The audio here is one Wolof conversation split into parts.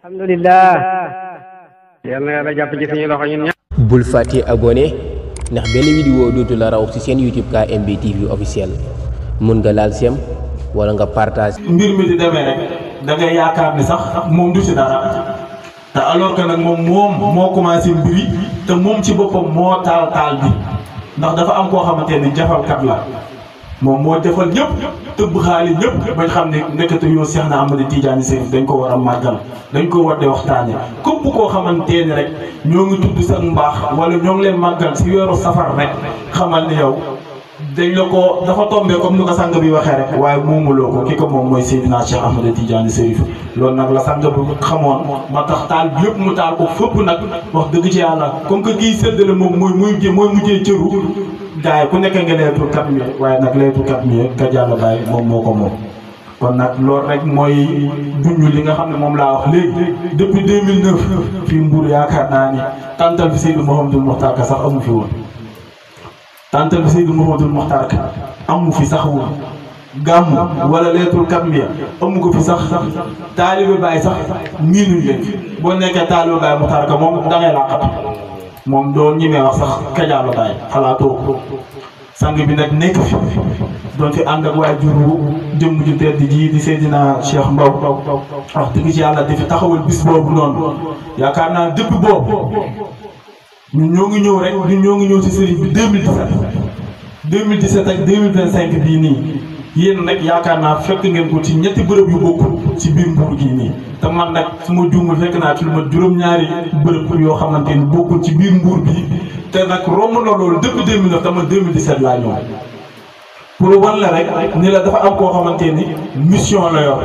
alhamdulillah yal na yàlla jàpp ci suñu loxo ñun ñëpp. bul fàtte abonné ndax benn vidéo dootu la raw ci seen YouTube KMB TV officiel mun nga laal sem wala nga partage. mbir mi di demee rek da ngay yaakaar ni sax moom du ci dara te alors que nag moom moo commencé mbiri te moom ci boppam moo taal bi ndax dafa am koo xamante ni jafalkat la moom moo defal ñëpp tëbb xaalis ñëpp bañ xam ne nekkatu yoo Cheikh na Ahmada Tidiane Chérif dañ ko war a màggal dañ ko war de waxtaane képp koo xamante ni rek ñoo ngi tudd sa mbaax wala ñoo ngi leen màggal si weeru safar rek xamal ni yow dañ la ko dafa tombé comme ni ko sang bi waxee rek waaye moomuloo ko ki ko moom mooy Seydina Cheikh Ahmada Tidiane Chérif loolu nag la sang bi xamoon ma tax taal bi yëpp mu taal ko fépp nag wax dëgg ci yàlla comme que kii séddale moom mooy mujjee cëru gaay ku nekk nga leetul kat mi waaye nag leetul kat mi ka jàll bàyyi moom moo ko moom kon nag loolu rek mooy junj li nga xam ne moom laa wax léegi depuis 2009 fii Mbour yaakaar naa ni tantal fi Seydou Mouhamadou Mokhtar Ka sax amu fi woon tantal fi Seydou Mouhamadou Mokhtar Ka amu fi sax woon gàmmu wala leetul kat mi amu ko fi sax taalibe Baay sax miinuñ leen boo nekkee taalibe Baay Mokhtar Ka moom dangay làqatu moom doon ñi may wax sax kajaalo Baay xalaatoo ko sang bi nag nekk fi doon fi ànd ak waajuru jëmm ju tedd ji di Seydina Cheikh Mbaw wax dëgg ci yàlla di fi taxawal bis boobu noonu yaakaar naa depuis boobu ñun ñoo ngi ñëw rek ñun ñoo ngi ñëw ci sëriñ bi 2017 ak 2025 bii nii yéen nag yaakaar naa fekk ngeen ko ci ñetti bërëb yu bokkul ci biir Mbuur gii nii te man nag su ma juumul fekk naa ci lu ma juróom-ñaari bërëb yoo xamante ni bokkul ci biir Mbuur bi te nag romb na loolu depuis 2009 te man 2017 laa ñëw pour wan la rek ni la dafa am koo xamante ni mission la yor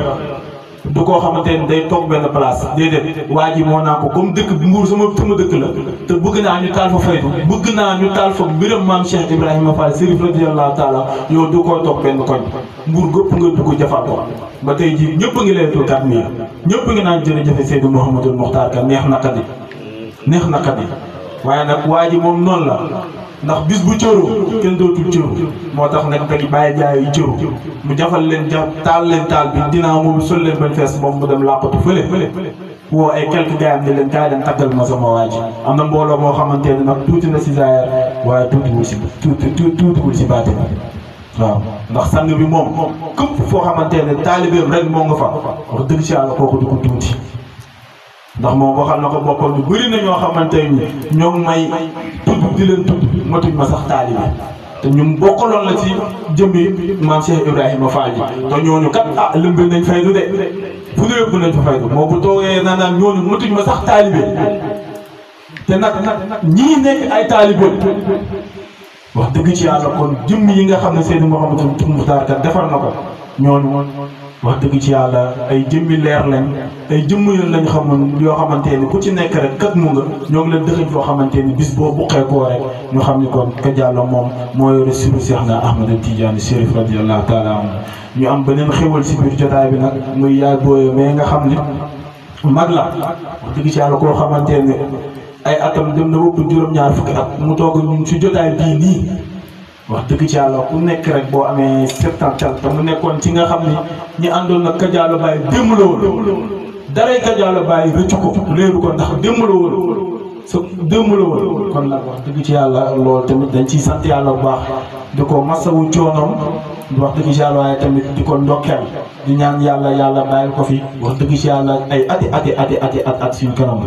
du koo xamante ni day toog benn place déedéet waa ji moo naa ko comme dëkk bi Mbuur sama dëkk la te bëgg naa ñu taal fa faydu bëgg naa ñu taal fa mbiram maam Cheikh Ibrahima Fall Chérif radiyallahu taala yow du ko toog benn koñ Mbuur gëpp nga dugg jafal ko ba tey jii ñëpp a ngi leen tul kat mi ñëpp ngi naan jërëjëf Seydou Mouhamadou Mokhtar Ka neex na kat yi waaye nag waa ji moom noonu la ndax bis bu cëru kenn dootul cëru moo tax nag tey bàyyi jaay yi cëru mu jafal leen taal bi dinaa moom sol leen bañ fees moom mu dem làqatu fële woo ay quelques gars am ne leen kaay leen taggal ma sama waa ji am na mbooloo moo xamante ne nag tuuti na si zaahir waaye tuutiwul si baatin waaw ndax sang bi moom képp foo xamante ne taalibeem rek moo nga fa wax dëgg si yàlla kooku du ko tuuti ndax moom waxal na ko boppam lu bëri na ñoo xamante ni ñoo may tudd di leen tudd matuñ ma sax taalibe te ñun bokkaloon la ci jëmmi maam Cheikh Ibrahima Fall ji te ñooñu kat lëmbe nañ faydu de fu ne yëpp nañ fa faydu moo bu toogee naan ñooñu matuñ ma sax taalibe te nag ñii nekk ay taalibe wax dëgg ci yàlla kon jëmmi yi nga xam ne Seydou Mouhamadou Mokhtar Ka defar na ko ñooñu wax dëgg ci yàlla ay jëmmi leer lañ ay jëmm yoon lañ xamoon yoo xamante ni ku ci nekk rek kat mu nga ñoo ngi leen dëxëñ foo xamante ni bis boo buqee koo rek ñu xam ni kon ka jàllo moom moo yore siru Cheikh na Ahmada Tidiane Chérif radiyallahu taala anhu ñu am beneen xéwal si biir jotaay bi nag muy yaay booyo mais nga xam ni mag la wax dëgg ci yàlla koo xamante ni ay atam dem na wëpp juróom-ñaar fukki at mu toog ñun si jotaay bii nii wax dëgg ci yàlla ku nekk rek boo amee septantal te mu nekkoon ci nga xam ni ñi àndoon nag Kajaalo Baay démb la woon daray Kajaalo Baay rëccu ko léeru ko ndax démb la woon kon nag wax dëgg ci yàlla loolu tamit dañ ciy sant yàlla bu baax di ko masawu coonoom wax dëgg ci yàlla waaye tamit di ko ndokkeel di ñaan yàlla bàyyil ko fi wax dëgg ci yàlla ay at suñu kanam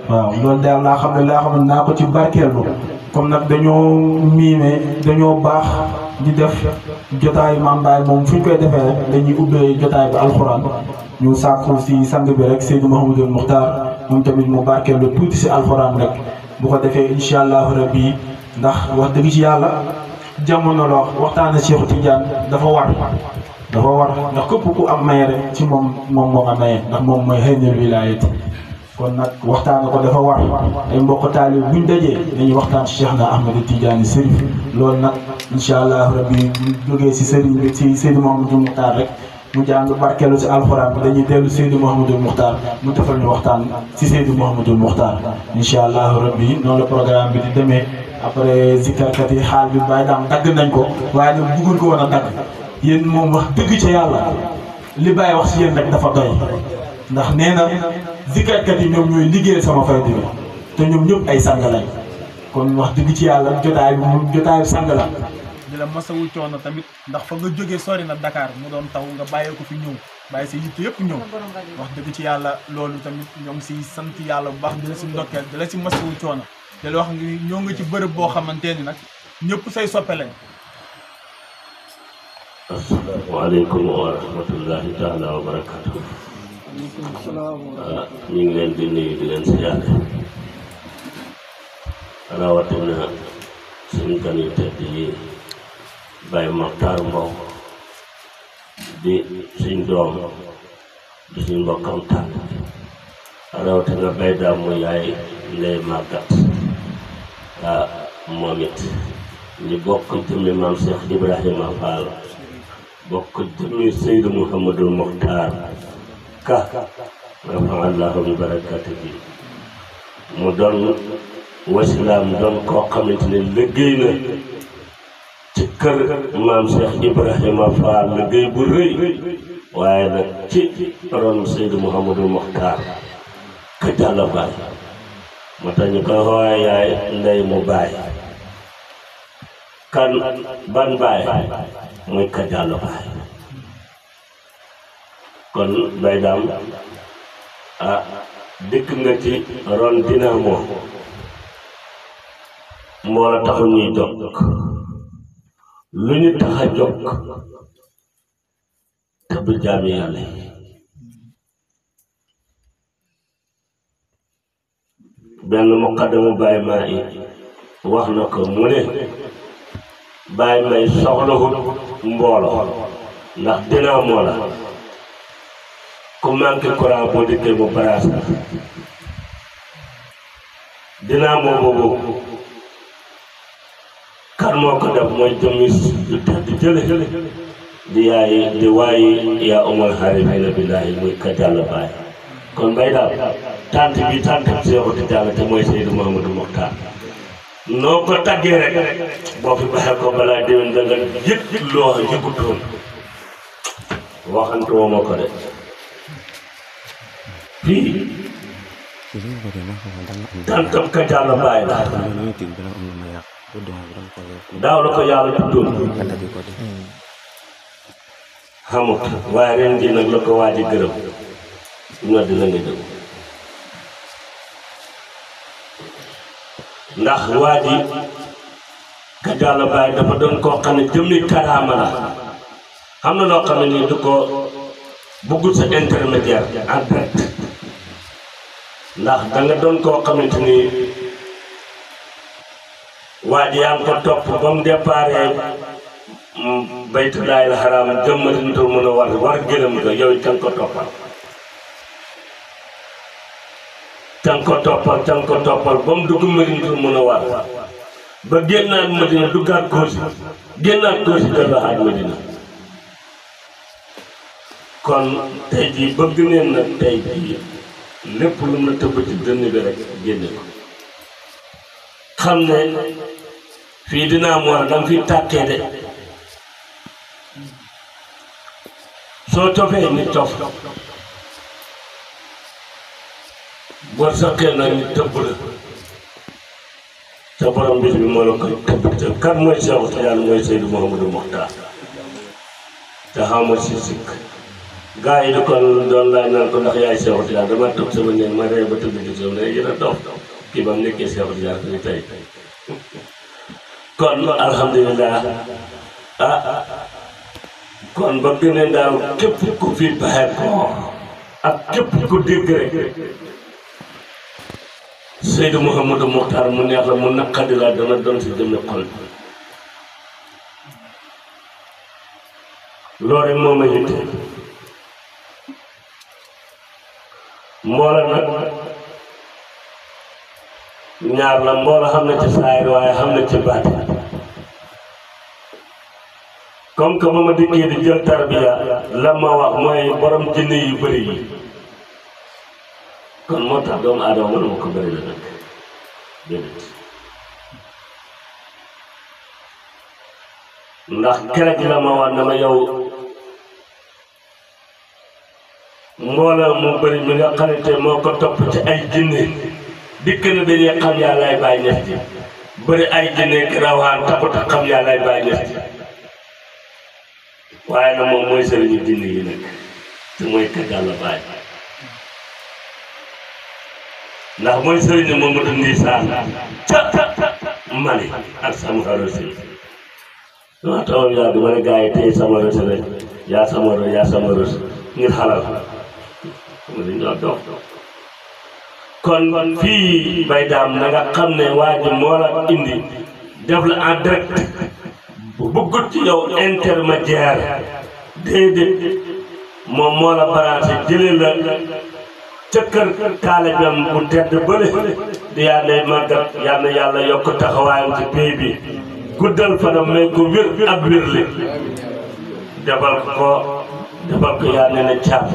waaw loolu daal laa xam ne naa ko ci barkeelu comme nag dañoo miime dañoo baax di def jotaayu Maam Baay moom fu ñu koy defee rek dañuy ubbee jotaay bi alxuraan ñu sàkku si sang bi rek Seydou Mouhamadou Mokhtar moom tamit mu barkeelu tuuti si alxuraan rek bu ko defee incha allahu rabbi ndax wax dëgg ci yàlla jamono la waxtaana Cheikh Tidiane dafa war ndax képp ku am maye rek ci moom moo nga maye ndax moom mooy xëynal wilaayati kon nag waxtaan ko dafa war ay mbokk taalib buñ dajee dañuy waxtaan ci Cheikh na Ahmada Tidiane Chérif loolu nag incha allah rabbi bu jógee si sëriñ bi si Seydou Mouhamadou Mokhtar rek mu jàng barkeelu si alxuraan bi dañuy dellu Seydou Mouhamadou Mokhtar mu defal ñu waxtaan si Seydou Mouhamadou Mokhtar incha allah rabbi noonu la programme bi di demee après zikarkat yi xaal bi bàyyi daam dagg nañ ko waaye nag bëggul ko woon a dagg yéen moom wax dëgg ca yàlla li bàyyi wax si yéen rek dafa doy ndax nee na zikarkat yi ñoom ñooy liggéeyal sama fayda bi te ñoom ñëpp ay sang lañ kon wax dëgg ci yàlla jotaay bi moom jotaayu sang la. di la masawul coono tamit ndax fa nga jógee sori na Dakar mu doon taw nga bàyyee ko fi ñëw bàyyi sa yitte yëpp ñëw wax dëgg ci yàlla loolu tamit ñoo ngi siy sant yàlla bu baax di la si ndokkeel di la si masawul coono di la wax ngi ñoo nga ci bërëb boo xamante ni nag ñëpp say soppe lañ. asalaamaaleykum wa rahmatullahi taala wa barakatuh. ñu ngi leen di nuyu di leen siyaare rawatina suñu gan yu tedd yi Baye Makhtar Mbow di suñ doom di suñ mbokkam tànn rawatina Baye Daam mu yaay Ndey Màggat moom it ñu bokk jëmmi maam Cheikh Ibrahima Fall bokk jëmmi Seydou Mouhamadou Mokhtar Ka rafa allahu bi barakatihi mu doon wasilaam doon koo xamante ne liggéey na ci kër maam Cheikh Ibrahima Fall liggéey bu rëy waaye nag ci ron Seydou Mouhamadou Mokhtar Ka jàlla baay moo tax ñu koy xoolee yaay ndey mu baay kan ban baay muy Ka jàlla baay kon Baye Daam dëkk nga ci ron Dinamo moo la taxu ñuy jokk lu ñu tax a jokk te bu jaami yàlla yi benn muqaddamu Baye maa yi wax na ko mu ne Baye may soxlawut mbooloo ndax Dinamo la ku manqué courant boo dikkee mu baraas la Dinamo boobu kan moo ko def mooy jëmmi lu tedd jële di yaay di waayi yaa umal xaarifina billaahi muy Ka jàlla baay kon Baye Daam tant bi tant Seexu Tijaan te mooy Seydou Mouhamadou Mokhtar noo ko taggee rek boo fi baxee ko balaa déwén da nga yëg loo yëgutoon waxante woo ma ko de fii tantam Ka jàlla baay la daaw la ko yàlla tuddoon xamut waaye ren jii nag la ko waa ji gërëm ñoo dina nga jëm ndax waa ji Ka jàlla baay dafa doon koo xam ne jëmmi karaama la xam na loo xam ne nii du ko bëggul sa intermédiaire en direct ndax da nga doon koo xamante ni waa ji yaa ngi ko topp ba mu déparé baytullaahil haraam jëm Madinatul Munawwara war gërëm nga yow it ko toppal ko toppal ba mu dugg Madinatul Munawwara ba génnaat Madina duggaat Koosi delluwaat Madina kon tey jii bëgg neen nag tey jii lépp lu mu la tëbb ci dënn bi rek génne ko xam ne fii dinaa mu war danga fi tàkkee de soo tofee nit tof boo saqee nag nit tëbb la sa borom bis bi moo la koy tëbb kan mooy Seexu Tijaan mooy Seydou Mouhamadou Mokhtar te xama si sikk gaa yi di kon doon laaj naan ko ndax yaay Seexu Tijaan dama toog sama néeg ma ree ba tëdd ci suuf ne yéen a dof kii ba mu nekkee Seexu Tijaan fi tey kon alhamdulilah kon ba gën a daaw képp ku fi baxee ko ak képp ku dégg rek Seydou Mouhamadou Mokhtar mu neex la mu naqadi la dana doon si jëmmi xol loolu rek moo ma yitte mboola nag ñaar la mboola xam na ci saayir waaye xam na ci baat comme que ma dikkee di jël tarbiya la ma wax mooy borom jinne yu bëri yi kon moo tax doomu aadama mënuma ko bëri la nag déedéet ndax keroog la ma wax na ma yow mbooloo mu bëri mi nga xamante moo ko topp ci ay jinne dikk na dañuy xam yàllaay Baay Ñas ji bëri ay jinne ki rawaan taxut a xam yàllaay Baay Ñas ji waaye nag moom mooy sëriñu jinne yi nag te mooy ka Yàlla Baay ndax mooy sëriñu Mamadou Ndisaan ca Mali ak sama xarosi dama tawam yaa di ma ne gars yi tey sama rosi rek yaa sama rosi ngir xalal ma dañ doon dox kon fii Baye Dame na nga xam ne waa ji moo la indi def la en direct bu bëggut ci yow intermédiaire déedéet moom moo la branché jëlee la ca kër taalibeem bu tedd bële di yàlla màggat yal na yàlla yokk taxawaayam ci pays bi guddal fanam may ko wér ak wérle defal ko yaa ne na caab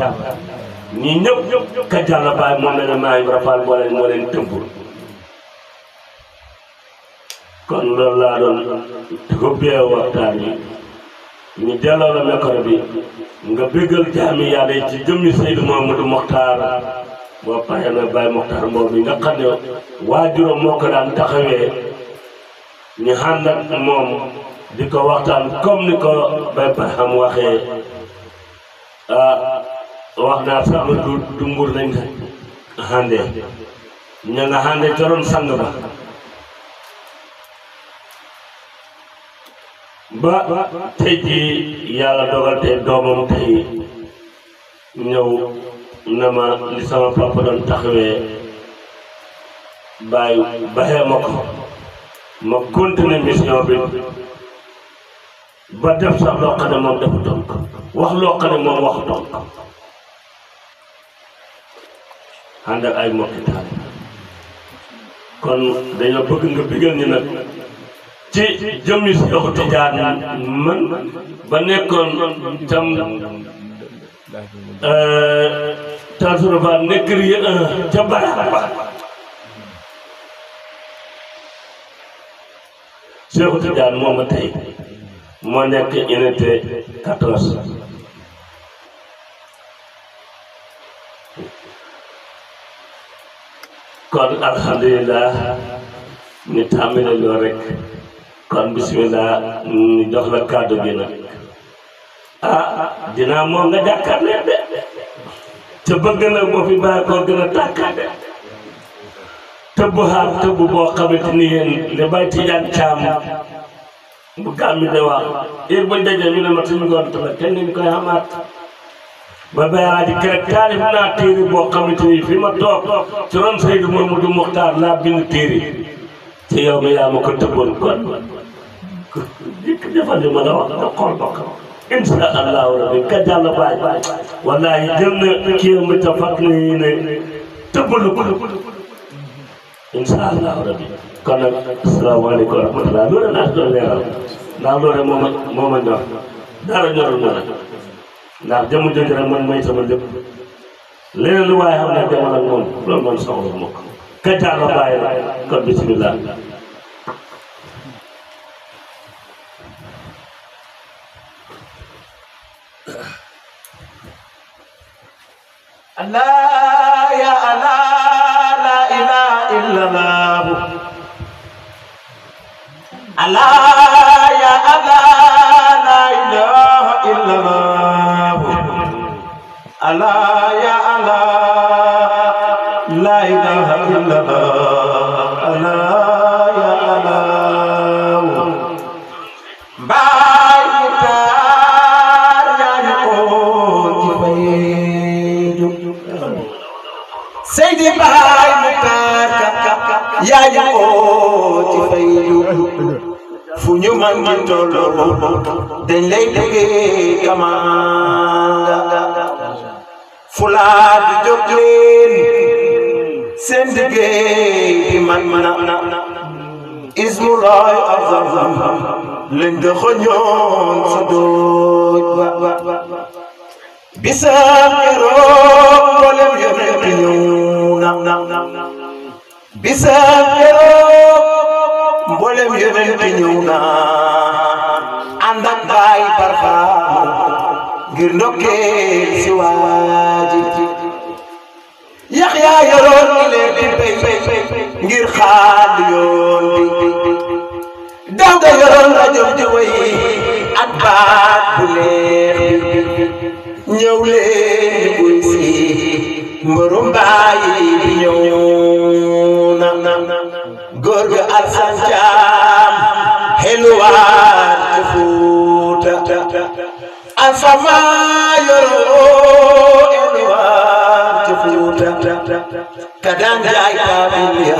ñii ñëpp ka Yàlla Baay moom ne maa ngi rafal moo leen tëmbul kon loolu laa doon xubbee waxtaan yi ñu delloo la micro bi nga béggal jaami yàlla yi ci jëmmi Seydou Mamadou Mokhtar boo paree nag Baye Mokhtar moom bi nga xam ne waajuram moo ko daan taxawee ñu ànd ak moom di ko waxtaan comme ni ko Baye Barham waxee wax naa sax du mbur lañ àndee ña nga àndee ca roon sang ba tey jii yàlla dogal tey doomam tey ñëw na ma li sama papa doon taxawee baxee ma ko ma continuer mission bi ba def sax loo xam ne moom dafa tonk wax loo xam ne moom waxu tonk ànd ak ay mbokki taal kon dañoo bëgg nga bigal ñu nag ci jëmmi Seexu Tijaan man ba nekkoon tam tasurafa nekk ri ca Baraba Seexu Tijaan moom a tey moo nekk unité 14 kon alhamdulilah ñu tàmbale loo rek kon bismillah ñu jox la kàddu gi nag dinaa moom nga jàkkaarloo de te bëgg na boo fi bàyyi koo gën a tàkkaate tëbb xaar tëbb boo xamante ni yéen li Baye Tidiane Thiam bu gàmmi de wax heure buñ dajee ñu ne ma suñu ngont la kenn ñu koy xamaat ba bayaa di kerek taalif naa téere boo xamante ni fi ma toog ci ron Seydou Mamadou Mokhtar laa bind téere ci yow mi yaa ma ko tëbboon kon dikk defal li ma la wax nga xool bokk insha allahu rabbi ka Yàlla Baay wallahi jël na kii mi ta fak ni ne tëbbalu ko insha allahu rabbi kon nag asalaamaaleykum wa rahmatulah loolu laa doon leeral ndax loolu moo ma ñor dara ñorul ma nag ndax jëmm jooju rek man may sama lépp leneen lu waaye xam ne demal ak moom loolu man soxla ma ko ka Yàlla Baay la kon bismillah Allah ya Allah la ilaha illallah Allah ya Allah la ilaha illallah Allah ya Allah la ilaha illallah Allah ya Allah Baay Taar yaa ko ci faydu Seydi Baay Taar yaa ko ci faydu fu ñu man ngi tollu dañ lay déggee kamanga fulaa di jóg leen seen liggéey di man ismulaay azam lañ de xoñoon sa dooj ba bisam keroog mboolem yonent ñëw na bisam keroog mboolem yonent ñëw na ànd ak Baay Barham ngir ndokkeel si waaji Yaxya yoroon ni leer di béy ngir xaal yoon bi Daawda yoroon rajo di way ak baat bu leer bi ñëw leen buy si mbërum bàyyi bi ñëw na góor ga Alsan Caam xeluwaat ca Fuuta alfama yoroo xeluwaat ca Fuuta ka daan jaay kaamil ya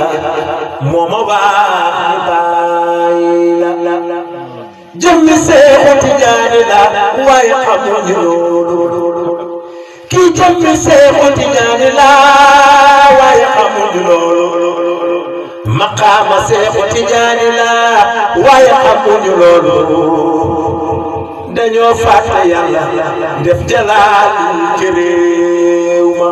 mooma baax ni bàyyi la jëmmi Seexu Tijaani la waaye xamuñu loolu kii jëmmi Seexu Tijaani la waaye xamuñu loolu maqaama Seexu Tijaani la waaye xamuñu loolu dañoo fàtte Yàlla def jalaal ci réew ma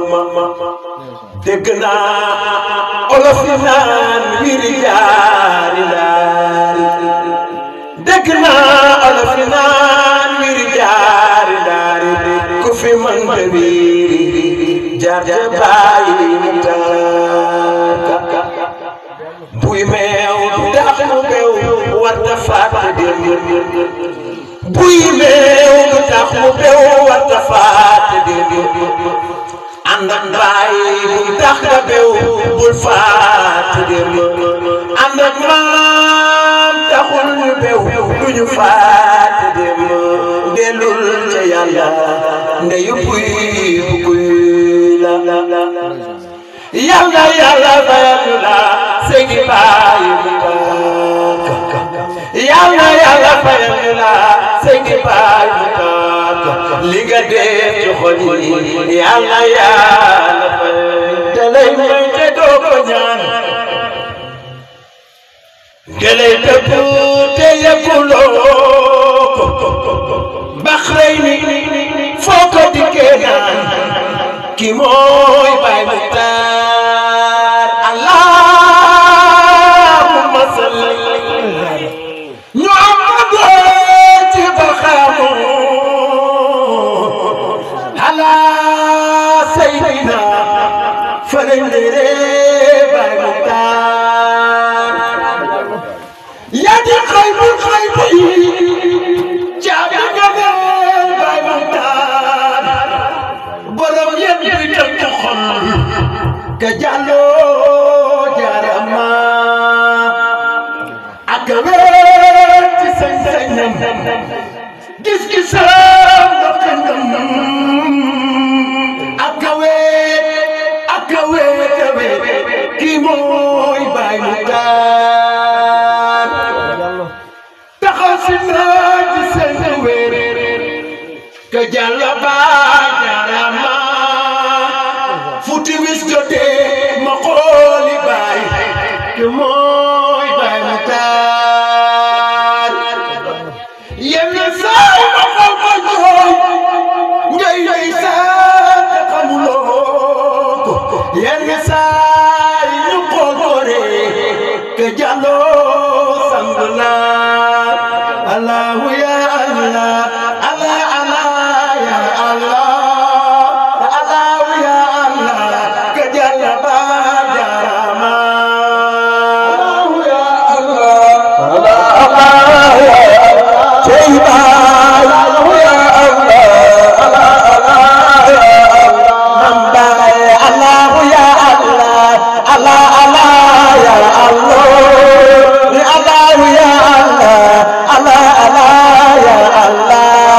dégg naa olof yi naan wiri jaari laari dégg naa olof yi naan wiri jaari laari ku fi mën te wiri jaar ja bàyyi mu taaka buy meew dax mu beew war na fàtte démb buy meew dax mu beew war na fàtte démb ànd ak mbaay buy tax nga beew bul fàtte démb ànd ak maam taxul ñu beew du ñu fàtte démb dellul ca Yàlla ndeyu buy bu kuy la Yàlla Yàlla fayal ñu la Seydi Baay Muxtaar Yàlla Yàlla fayal ñu la Seydi Baay Muxtaar li nga def ci xol yi Yàlla Yàlla fay te lay may te doo ko ñaan te lay tëbb te yëguloo ko Baxrayni foo ko dikkee naan ki mooy Baay Muxtaar allahumma salli ñu am ci baxaamu ala sayyidina farendere Baay Muxtaar yaa di xaybul xaybi caabi nga mel Baay Muxtaar borom yéen bi tëb ci xol ka jàlloo jaarama ak wér ci sañ-sañam gis-gisam doxinam ak wér kii mooy Baay Muxtaar taxaw si naaj ci seen wér ka jàlla baa jaarama futi wis jotee ma xooli baay ke mooy Baay Muxtaar yenn saay ma xaw ma jooy ngay ngay saay te xamuloo ko yenn saay ñu xoolore ke jàlloo sang la Allahu ya Allah Allah Allah ya Allah Allah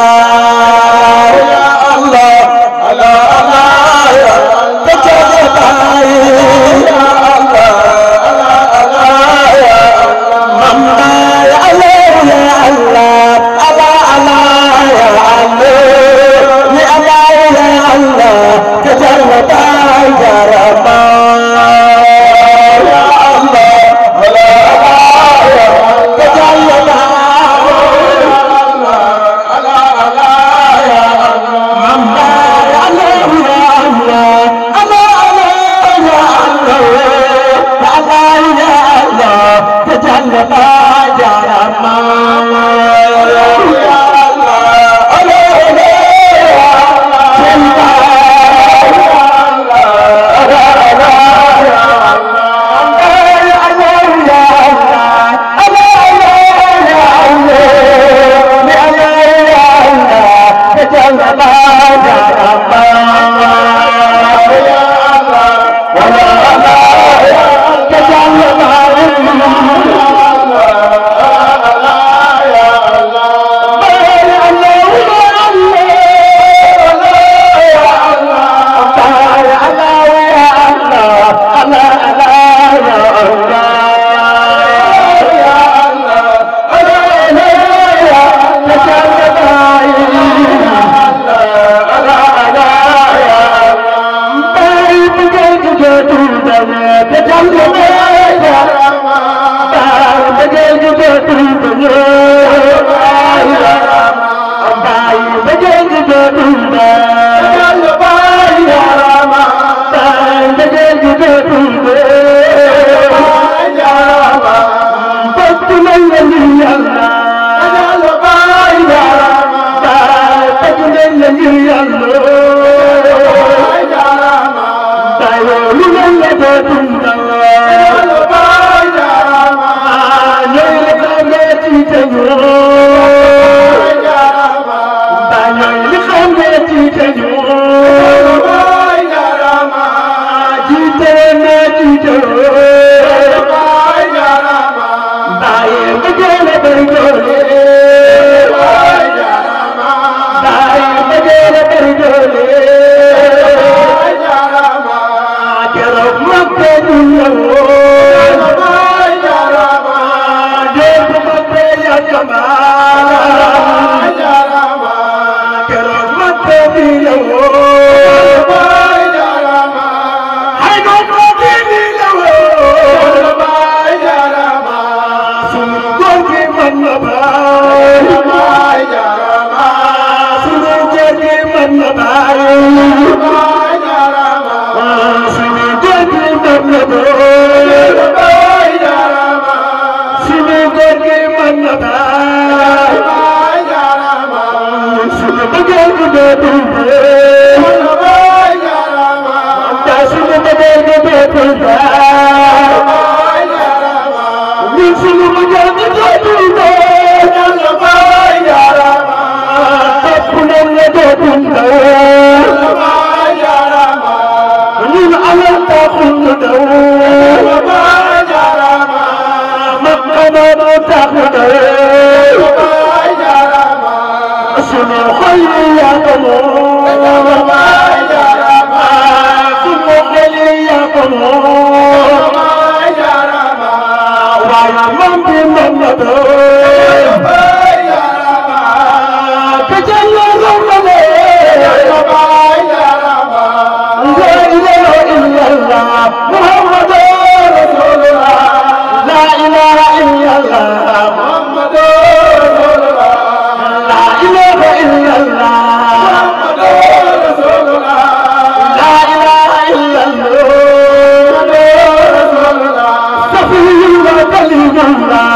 dootul ndaw baay jaarama ñooy li xamee tiite ñoo baay jaarama baay ñooy li xamee tiite ñoo baay jaarama jiite na jiite baay jaarama baay nga jële bari doole baay jaarama baay nga jële bari doole baay jaarama keroog Makka du ñëwoon baay jaarama démb Makka yàggama baay jaarama keroog Makka du ñëwoon baay jaarama ay Makka du ñëwoon baay jaarama sunu góor gi mën na baay jaarama sunu góor gi mën na baay jaarama sunu góor gi mën na baay jaarama sunu góor gi mën na baay jaarama sunu bëggeel gu dootul baay jaarama sunu bëggeel gu dootul baay jaarama ñun sunu bëggeel gu dootul baay jaarama topp nañ la dootul baay jaarama ñun alal taxul ñu daw baay jaarama maqama moo tax ñu daw baay jaarama sunu xol yi yaa ko moom baay jaarama sunu xol yi yaa ko moom baay jaarama waaye moom bi mën na doon baay jaarama ka jël romale baay jaarama la ilaha illallah muhammadur rasulullah la ilaha illallah muhammadur rasulullah la ilaha illallah muhammadur rasulullah la ilaha illallah muhammadur rasulullah safiyullah kalimullah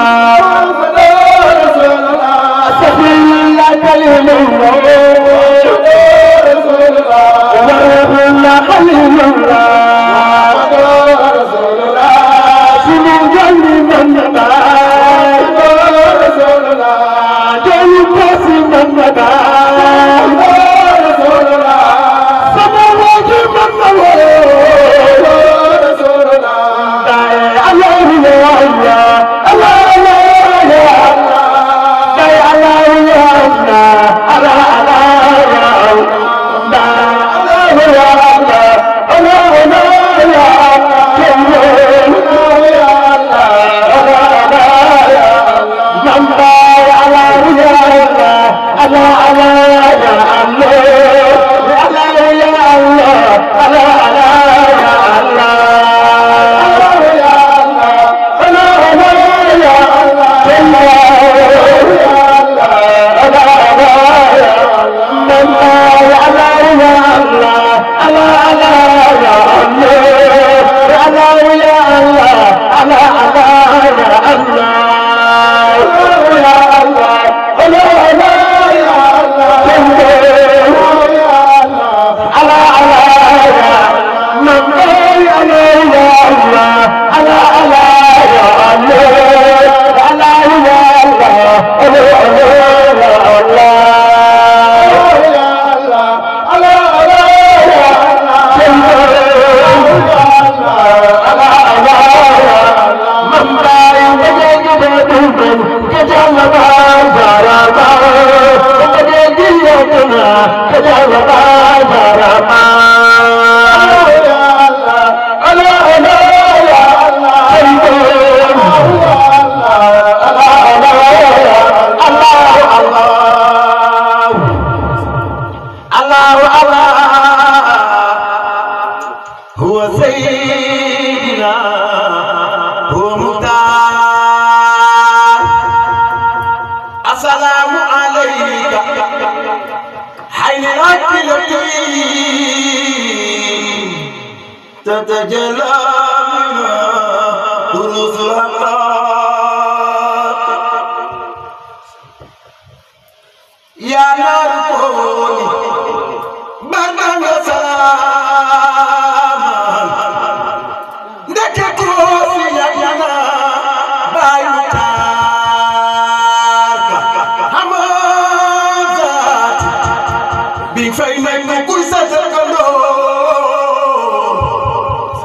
fay nekk kuy sa dëkkandoo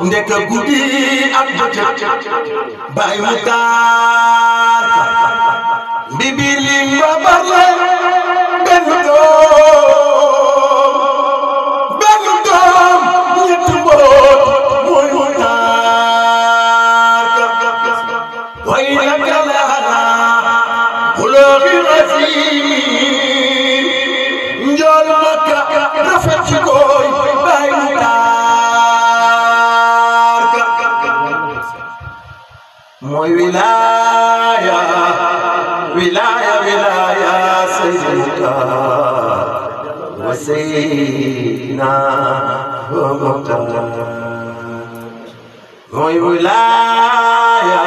ndek guddi ak bëccëg Baay Muxtaar bibir li ma barle benn doom ñetti mboot mooy Muxtaar way naka la xulooxi xasiimi njool Makka rafet ci koy Baay Muxtaar mooy wilaaya Seydi Muxtaar wa Seydina Muxtaar mooy wilaaya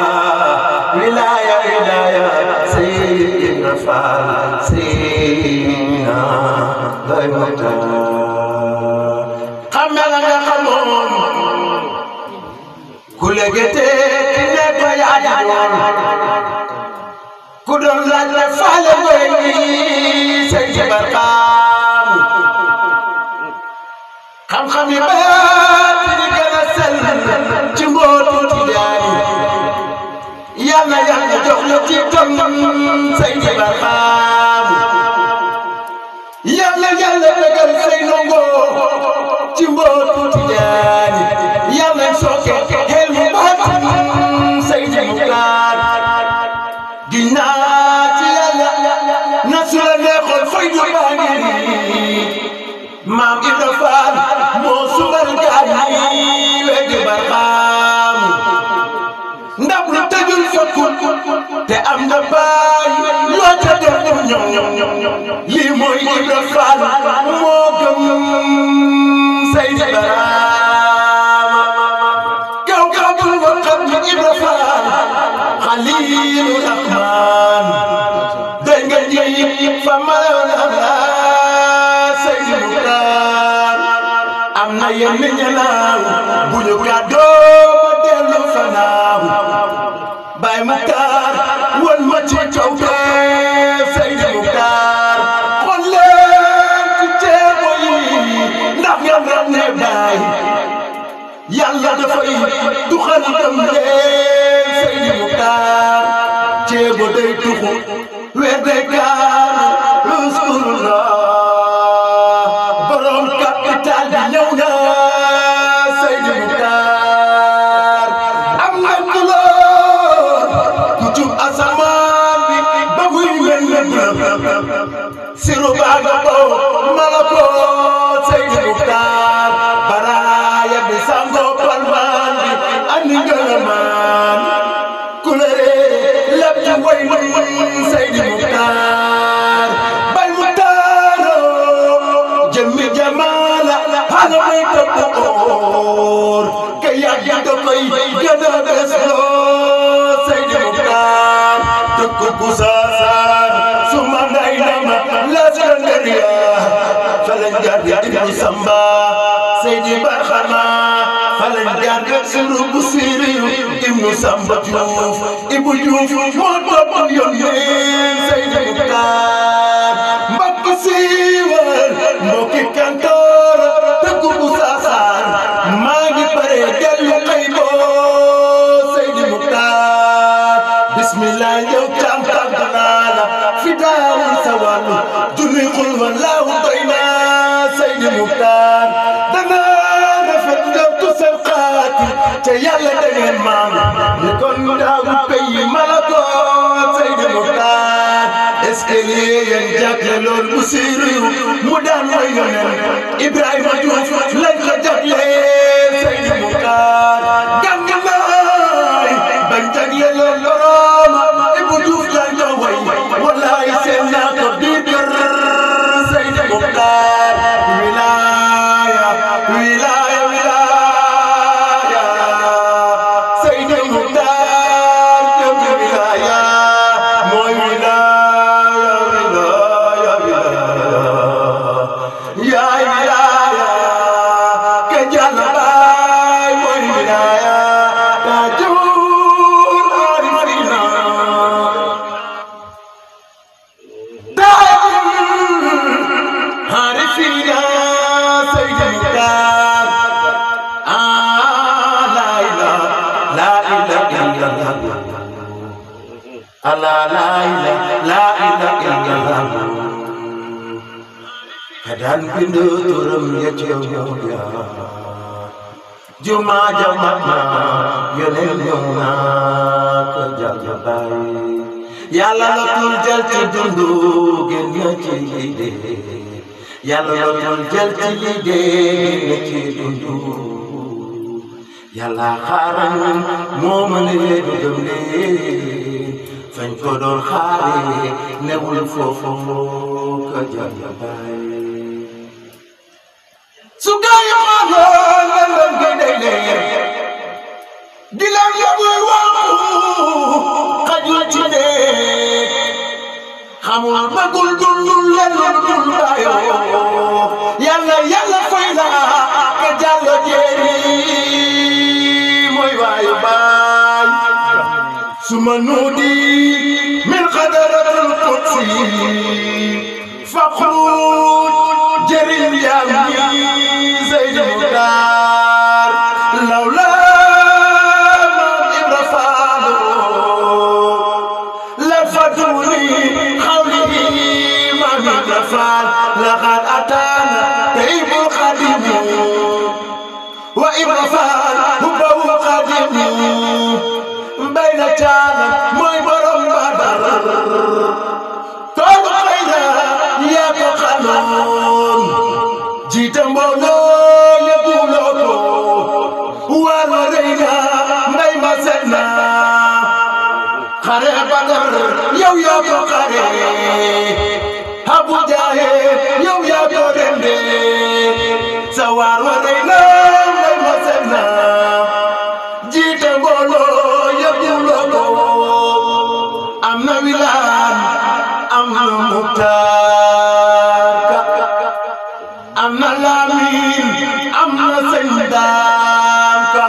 Seydina Faal Seydina Muxtaar xame la nga xamoon ku legete ki nekk yaa doon ku doon laaj la faale ngoy Seydi Barxaam xam-xam yi baat di gën a sell ci mbootu Tijaani yàlla jox la ci ton Seydi Barxaam yàlla dëggal say ndongo ci mbootu Tijaani yàlla sooke xel mu baatin Seydi Muxtaar ginnaaw ci yàlla na su la neexoon fay du baa ngi maam Ibra Faal moo subal gaay Seydi Barxaam ndab lu tëjul fokkul te am na baay loo ca def ñoom lii mooy Ibra Faal moo gëm Seydi Barxaam kaw bul ma xam ni Ibra Faal Xaliilu Rahmaan day nga ji fa malawla Seydi Muxtaar am na yenn ñanaaw bu ñu gàddoo ba dellu fanaaw Baay Muxtaar won ma ci kaw Seydi Muxtaar xool leen ci ceebo yi ndax ngeen ram ne baay yàlla dafay tuxal dem leen Seydi Muxtaar ceebo day tuxu weer day kaanu uskurullah borom capital bi ñëw na Seydi Muxtaar am na couleur ku jub asamaan bi ba muy mel siru baa nga boo malako Seydi Muxtaar baraaya bi sango palmaan bi andi ngalamaan couleur lépp ci way Seydi Muxtaar Baay Muxtaar jëmmi jamaala xana may topp oor ka yàgg da koy gën a bes loo Seydi Muxtaar dëkk bu saasaan su ma nday nama la Iskandariya falañ jaar Ibnu Samba Seydi Barxama falañ jaar suru bu Siriyu Ibnu Samba Juuf Ibu Juuf moo topp yónnee Seydi Muxtaar mbokk siiwal mbokki kantoor dëkk bu saasaan maa ngi pare dellu Xaybo Seydi Muxtaar bismillah yow caam tàgg naa la fi daawul sa wàllu junni xul wallaahu doy naa Seydi Muxtaar danaa rafet njortu seen xaati te yàlla da ngeen maanu ni kon daawu peyi malakoot Seydi Muxtaar est-ce que lii yéen jagle lool bu Siriyu mu daan way yonen Ibrahima Diouf lañ ko jagle Seydi Muxtaar gànganaay bañ jagle lool borom Ibu Diouf lañ ko way wallaay seen naa ko biir kër Seydi Muxtaar wilaaya Seydi Muxtaar jëm wilaaya mooy wilaaya yaay wilaaya ke jàll Allah la ilaha illallah kadan bindu turum ya ciya juma jamana yeneen yona ka jabay yàlla la tul jël ci dundu gën ya ci lide yàlla la tul jël ci lide gën ci dundu yàlla xaaral moo mën a dundam fañ ko doon xaare newul foofu ka jabay su gaay ma lan ko day leer di la yabuy waxu xajul ci ne xamul bëggul dundul leen dul baayoo yàlla fay la ka jàll jeeri mooy waayu baay suma nuudi min xadaratul qudsi faqruj jëriñ yaam ñi Seydi Muxtaar lawla maam Ibra Faal la faduni xawli maam Ibra Faal laqad ataana taybul xadim wa Ibra Faal hubbahu xadim bayna caana mooy borom Badar toolu xayra yaa ko xamoon jiite mbooloo yëppuloo ko wàllu rëy na mbay ma set na xare Badar yow yaa ko xare Abu Jahil yow yaa ko rende sa waar wa rëy na mbay ma set na jiite mbooloo yëppuloo ko am na wilaan am na Muxtaar am na Lamin am na Sëñ Daam Ka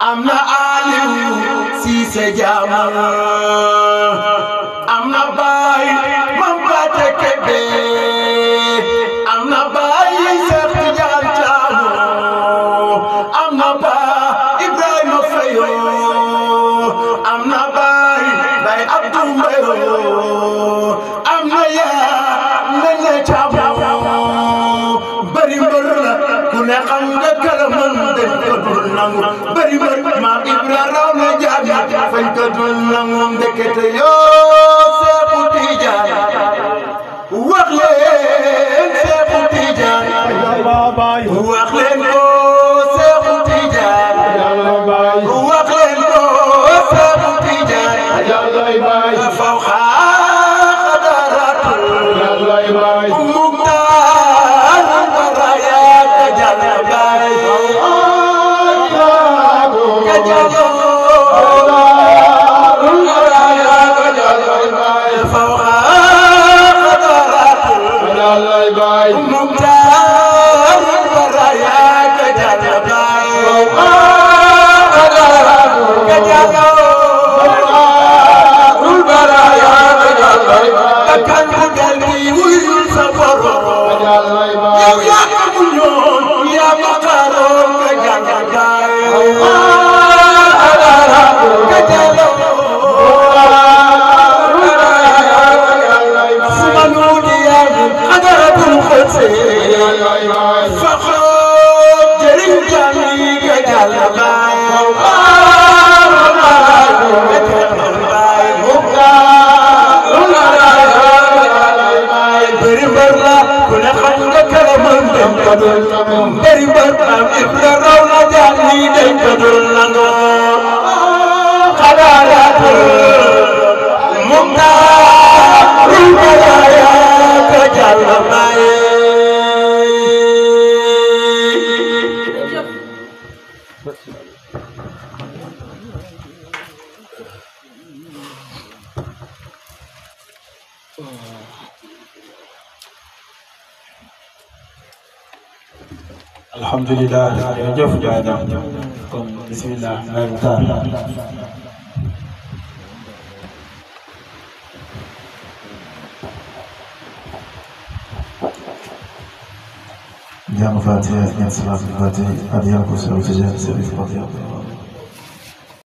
am na Aliou Siise Jaama am na Baay Mam Paate Kebe am na Baay Seex Tijaan Caamo am na Baay Ibrahima Fayo am na Baay Abdu Mbayo am na yaa Nene Caamo bari mbër la ku ne xam nga kala mën dañ ko dul nangu bari mbër Maam Ibra raw na jaabi fañ ko dul nangu ndekete yoo Seexu Tijaan wax leen Seexu Tijaan wax leen ko Seexu Tijaan wax leen ko Seexu Tijaan faw xaadaratul Muxtaar baraya ka jalla baay ka jalla baraya ka jalla baay faw xaadaratul Muxtaar baraya ka jalla baay ka jalla kan bugal bi wuyul sa borom yow yaa ko mu ñoon yaa ma xaroon ka jàngal baay ka jàngal suma nuudi yaa mi xadaratul xotse fa xoot jëriñ jàmmi ka jàngal baay bari mbër la ku ne xam nga kala mën dañ ko dul bari mbër Maam Ibra raw na jaam ñi dañ ko dul nangoo xalaatu Muxtaar baraya ka jàlla baay alhamdulillah jërëjëf jaada kon bismillah Baay Muxtaar jàng Faatiha ñaan salaatu Faatiha ak yàlla ko sa